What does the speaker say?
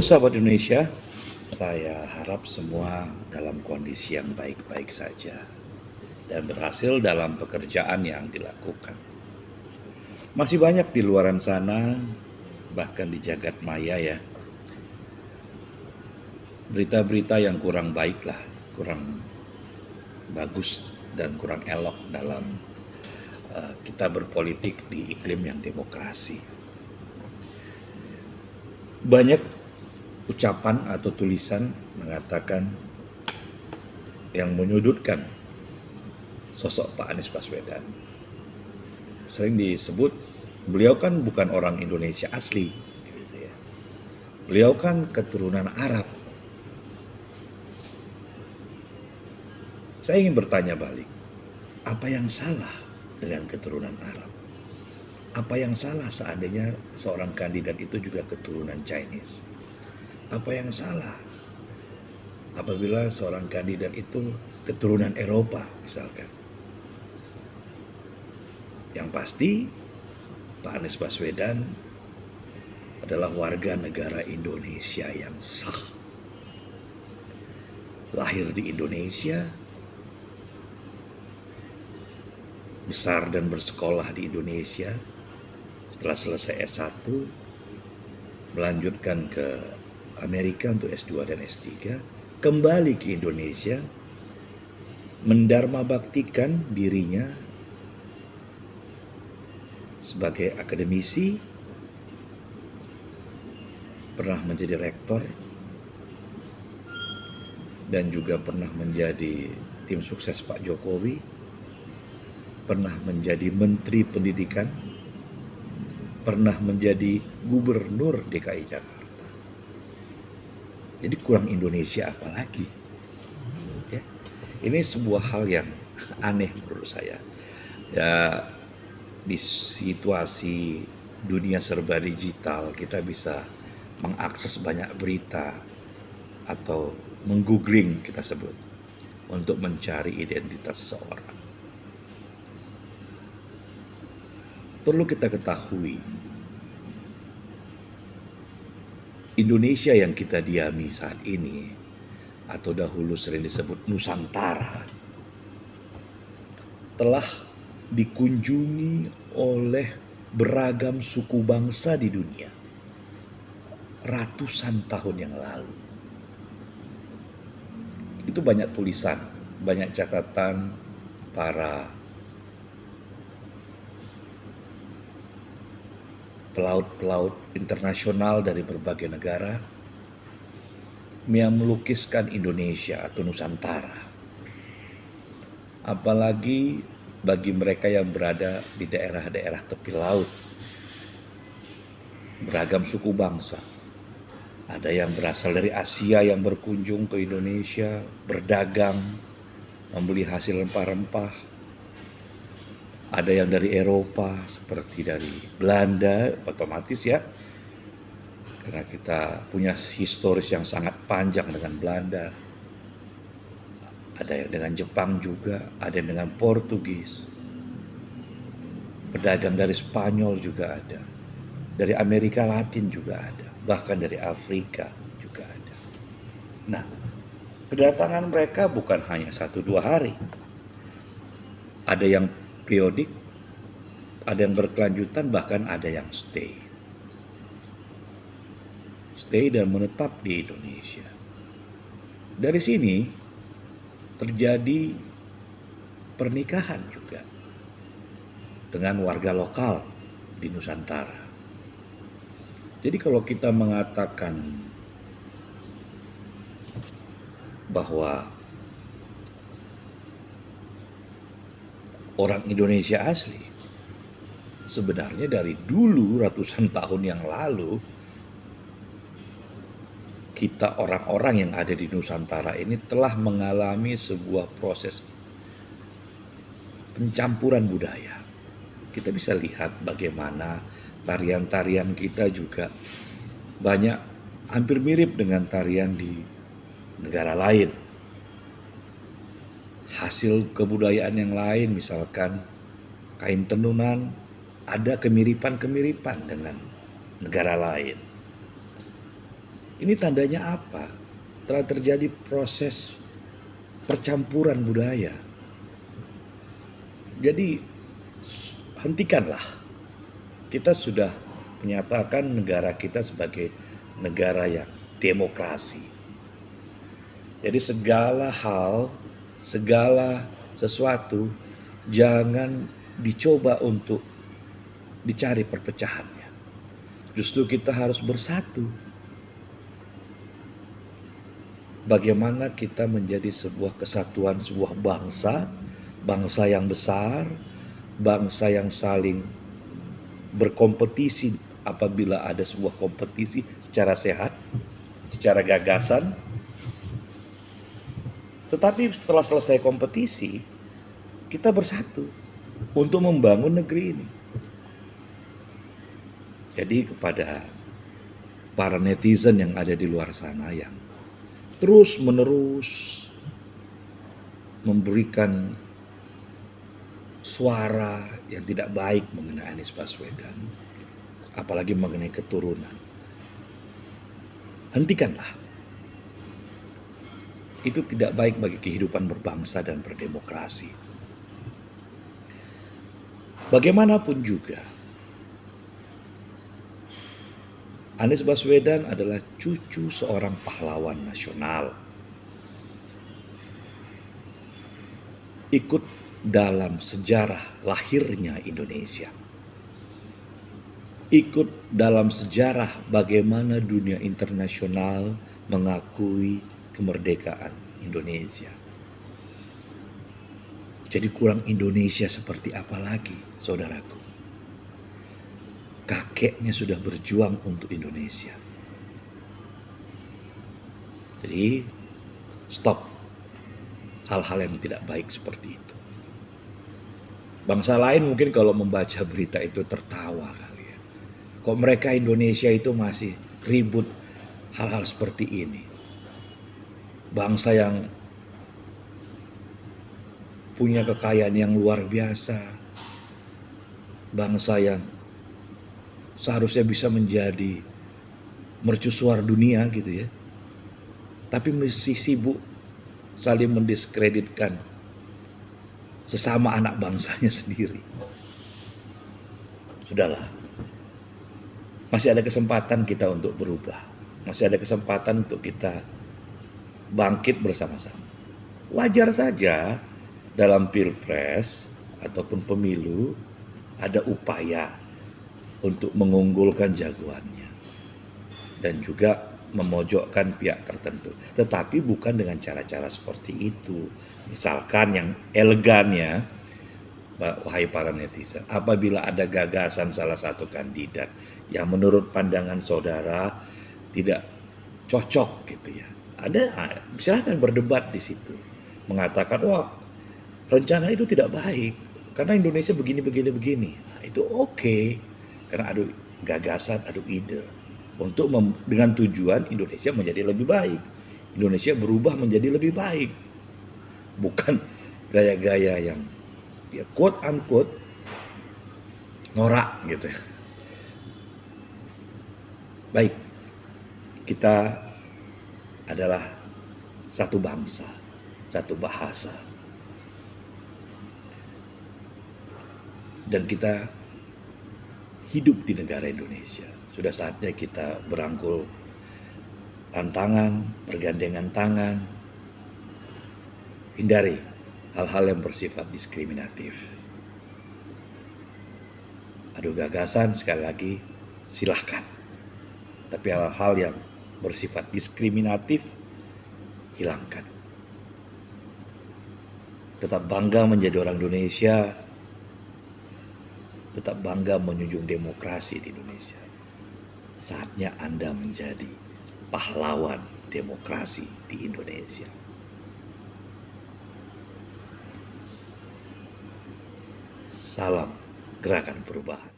Halo sahabat Indonesia, saya harap semua dalam kondisi yang baik-baik saja dan berhasil dalam pekerjaan yang dilakukan. Masih banyak di luaran sana, bahkan di jagat maya ya, berita-berita yang kurang baik lah, kurang bagus dan kurang elok dalam kita berpolitik di iklim yang demokrasi. Banyak ucapan atau tulisan mengatakan yang menyudutkan sosok Pak Anies Baswedan. Sering disebut beliau kan bukan orang Indonesia asli, gitu ya. Beliau kan keturunan Arab. Saya ingin bertanya balik, apa yang salah dengan keturunan Arab? Apa yang salah seandainya seorang kandidat itu juga keturunan Chinese? Apa yang salah apabila seorang kandidat itu keturunan Eropa misalkan? Yang pasti Pak Anies Baswedan adalah warga negara Indonesia yang sah. Lahir di Indonesia, besar dan bersekolah di Indonesia. Setelah selesai S1, melanjutkan ke Amerika untuk S2 dan S3, kembali ke Indonesia, mendarmabaktikan dirinya sebagai akademisi, pernah menjadi rektor, dan juga pernah menjadi tim sukses Pak Jokowi, pernah menjadi Menteri Pendidikan, pernah menjadi Gubernur DKI Jakarta. Jadi kurang Indonesia apa lagi? Ya, ini sebuah hal yang aneh menurut saya. Ya, di situasi dunia serba digital kita bisa mengakses banyak berita atau menggoogling kita sebut untuk mencari identitas seseorang. Perlu kita ketahui, Indonesia yang kita diami saat ini, atau dahulu sering disebut Nusantara, telah dikunjungi oleh beragam suku bangsa di dunia ratusan tahun yang lalu. Itu banyak tulisan, banyak catatan para pelaut-pelaut internasional dari berbagai negara yang melukiskan Indonesia atau Nusantara. Apalagi bagi mereka yang berada di daerah-daerah tepi laut, beragam suku bangsa. Ada yang berasal dari Asia yang berkunjung ke Indonesia, berdagang, membeli hasil rempah-rempah. Ada yang dari Eropa, seperti dari Belanda, otomatis ya. Karena kita punya historis yang sangat panjang dengan Belanda. Ada yang dengan Jepang juga, ada yang dengan Portugis. Pedagang dari Spanyol juga ada. Dari Amerika Latin juga ada. Bahkan dari Afrika juga ada. Nah, kedatangan mereka bukan hanya 1-2 hari. Ada yang periodik, ada yang berkelanjutan, bahkan ada yang stay dan menetap di Indonesia. Dari sini terjadi pernikahan juga dengan warga lokal di Nusantara. Jadi kalau kita mengatakan bahwa orang Indonesia asli, sebenarnya dari dulu ratusan tahun yang lalu, kita orang-orang yang ada di Nusantara ini telah mengalami sebuah proses pencampuran budaya. Kita bisa lihat bagaimana tarian-tarian kita juga banyak hampir mirip dengan tarian di negara lain. Hasil kebudayaan yang lain, misalkan kain tenunan, ada kemiripan-kemiripan dengan negara lain. Ini tandanya apa? Telah terjadi proses percampuran budaya. Jadi hentikanlah. Kita sudah menyatakan negara kita sebagai negara yang demokrasi. Jadi segala hal, segala sesuatu jangan dicoba untuk dicari perpecahannya. Justru kita harus bersatu. Bagaimana kita menjadi sebuah kesatuan, sebuah bangsa, bangsa yang besar, bangsa yang saling berkompetisi apabila ada sebuah kompetisi secara sehat, secara gagasan. Tetapi setelah selesai kompetisi, kita bersatu untuk membangun negeri ini. Jadi kepada para netizen yang ada di luar sana yang terus-menerus memberikan suara yang tidak baik mengenai Anies Baswedan, apalagi mengenai keturunan, hentikanlah. Itu tidak baik bagi kehidupan berbangsa dan berdemokrasi. Bagaimanapun juga, Anies Baswedan adalah cucu seorang pahlawan nasional. Ikut dalam sejarah lahirnya Indonesia. Ikut dalam sejarah bagaimana dunia internasional mengakui kemerdekaan Indonesia. Jadi kurang Indonesia seperti apa lagi, saudaraku? Kakeknya sudah berjuang untuk Indonesia. Jadi stop hal-hal yang tidak baik seperti itu. Bangsa lain mungkin kalau membaca berita itu tertawa kali ya. Kok mereka Indonesia itu masih ribut hal-hal seperti ini. Bangsa yang punya kekayaan yang luar biasa. Bangsa yang seharusnya bisa menjadi mercusuar dunia gitu ya. Tapi masih sibuk saling mendiskreditkan sesama anak bangsanya sendiri. Sudahlah. Masih ada kesempatan kita untuk berubah. Masih ada kesempatan untuk kita bangkit bersama-sama. Wajar saja dalam pilpres ataupun pemilu ada upaya untuk mengunggulkan jagoannya dan juga memojokkan pihak tertentu, tetapi bukan dengan cara-cara seperti itu. Misalkan yang elegannya, wahai para netizen, apabila ada gagasan salah satu kandidat yang menurut pandangan saudara tidak cocok gitu ya, silahkan berdebat di situ, mengatakan wah rencana itu tidak baik karena Indonesia begini. Nah, itu oke. Karena ada gagasan, ada ide untuk dengan tujuan Indonesia menjadi lebih baik. Indonesia berubah menjadi lebih baik. Bukan gaya-gaya yang ya quote unquote norak gitu ya. Baik, kita adalah satu bangsa, satu bahasa. Dan kita hidup di negara Indonesia. Sudah saatnya kita berangkul tantangan, bergandengan tangan, hindari hal-hal yang bersifat diskriminatif. Adu gagasan sekali lagi silahkan. Tapi hal-hal yang bersifat diskriminatif hilangkan. Tetap bangga menjadi orang Indonesia. Tetap bangga menjunjung demokrasi di Indonesia. Saatnya Anda menjadi pahlawan demokrasi di Indonesia. Salam Gerakan Perubahan.